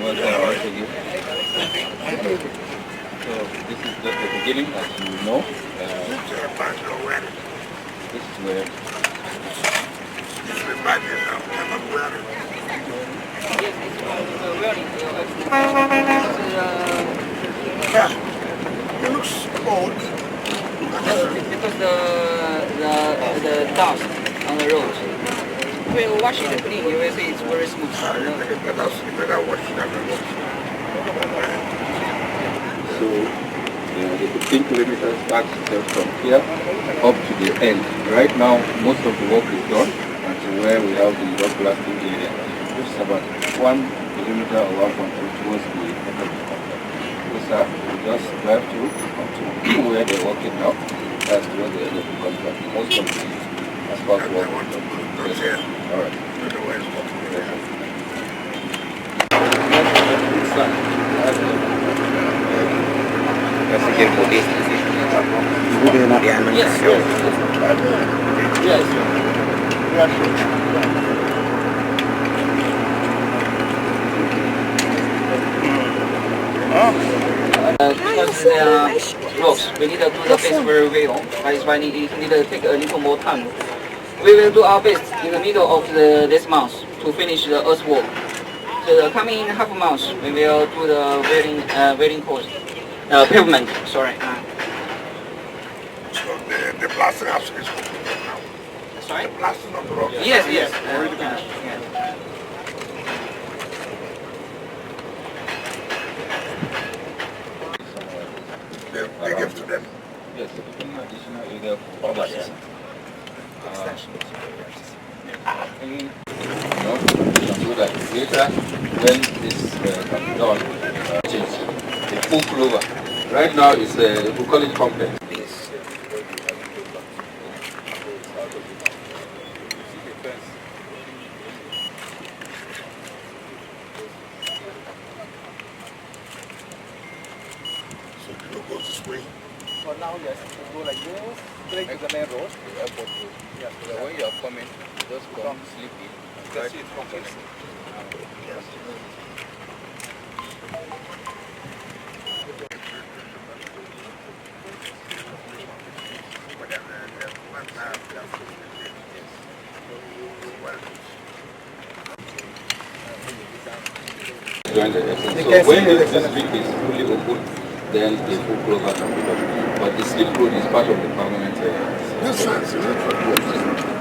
welcome once again. So this is just the beginning, as you know. This is where it looks old. Because the dust on the road. When you wash it clean, you will see it's very smooth. so the 15 kilometers starts from here up to the end. Right now, most of the work is done until where we have the rock blasting area, which is about 1 kilometer or 1.2 towards the end of the complex. So we just drive through up to where they're working now. That's where the end of the contract. Most of the asphalt work is done. Yes. All right. Kasi kira putih. Yes. Yes. Because the rocks, we need to do the base very well. That is why we need to take a little more time. We will do our best in the middle of this month to finish the earthwork. So the coming half month, we will do the welding course, pavement. Sorry. So the blasting house is Sorry. the blasting of the rock. Yes. Yes. They give to them. Yes, additional area for others. So that later, when this can be done, change the full clover. Right now, it's we call it complex. So you don't go this way. For now, yes, you go like this, straight to the main road. The airport road. Yes, So that when you are coming, you just come, sleep in, and That's right it from this. Yes. join the essence. So when this street is fully open, then the full clover can be done. But the slip road is part of the permanent This is